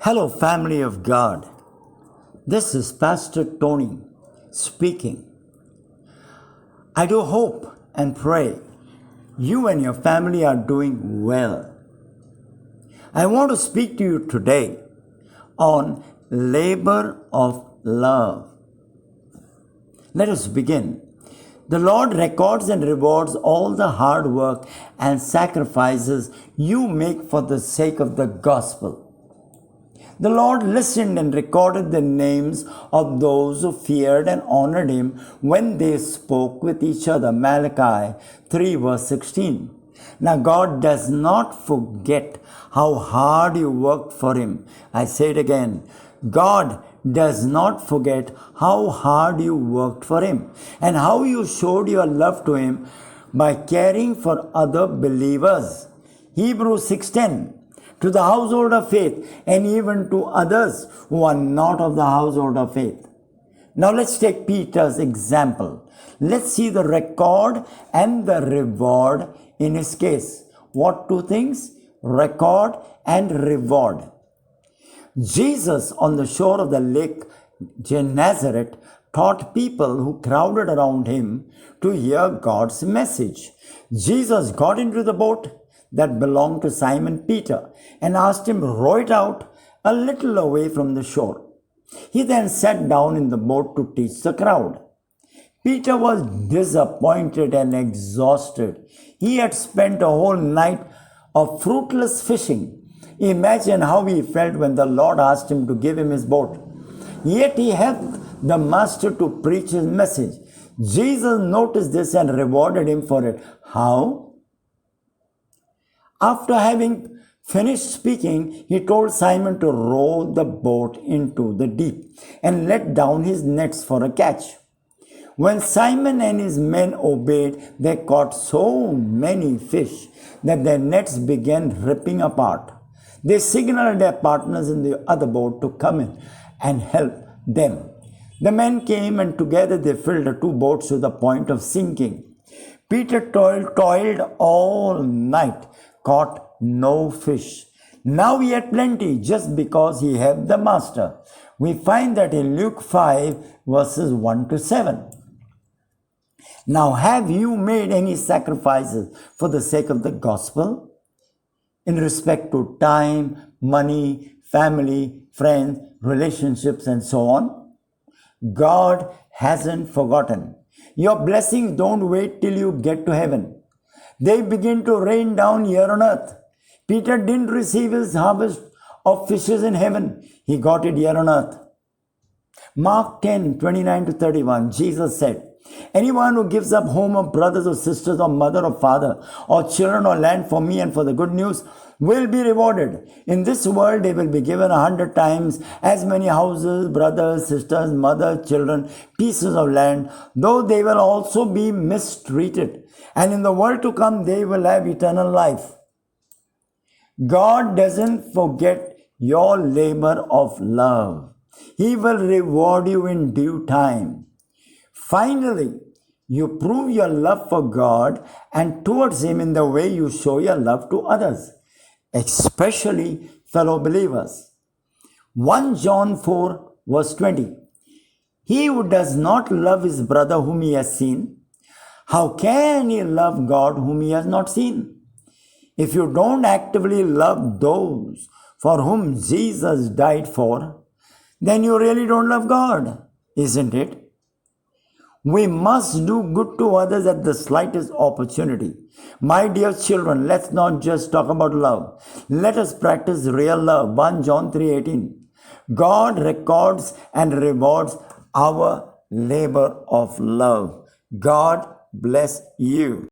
Hello, family of God. This is Pastor Tony speaking. I do hope and pray you and your family are doing well. I want to speak to you today on labor of love. Let us begin. The Lord records and rewards all the hard work and sacrifices you make for the sake of the gospel. The Lord listened and recorded the names of those who feared and honored him when they spoke with each other. Malachi 3 verse 16. Now God does not forget how hard you worked for him. I say it again. God does not forget how hard you worked for him and how you showed your love to him by caring for other believers. Hebrews 6:10. To the household of faith and even to others who are not of the household of faith. Now let's take Peter's example. Let's see the record and the reward in his case. What two things? Record and reward. Jesus on the shore of the lake Gennesaret taught people who crowded around him to hear God's message. Jesus got into the boat that belonged to Simon Peter and asked him to row it out a little away from the shore. He then sat down in the boat to teach the crowd. Peter was disappointed and exhausted. He had spent a whole night of fruitless fishing. Imagine how he felt when the Lord asked him to give him his boat. Yet he helped the master to preach his message. Jesus noticed this and rewarded him for it. How? After having finished speaking, he told Simon to row the boat into the deep and let down his nets for a catch. When Simon and his men obeyed, they caught so many fish that their nets began ripping apart. They signaled their partners in the other boat to come in and help them. The men came and together they filled the two boats to the point of sinking. Peter toiled all night, caught no fish. Now he had plenty just because he helped the master. We find that in Luke 5 verses 1 to 7. Now have you made any sacrifices for the sake of the gospel? In respect to time, money, family, friends, relationships and so on? God hasn't forgotten. Your blessings don't wait till you get to heaven. They begin to rain down here on earth. Peter didn't receive his harvest of fishes in heaven. He got it here on earth. Mark 10:29 to 31, Jesus said, anyone who gives up home or brothers or sisters or mother or father or children or land for me and for the good news will be rewarded. In this world they will be given 100 times as many houses, brothers, sisters, mother, children, pieces of land, though they will also be mistreated. And in the world to come they will have eternal life. God doesn't forget your labor of love. He will reward you in due time. Finally, you prove your love for God and towards him in the way you show your love to others, especially fellow believers. 1 John 4 verse 20. He who does not love his brother whom he has seen, how can he love God whom he has not seen? If you don't actively love those for whom Jesus died for, then you really don't love God, isn't it? We must do good to others at the slightest opportunity. My dear children, let's not just talk about love. Let us practice real love. 1 John 3:18. God records and rewards our labor of love. God bless you.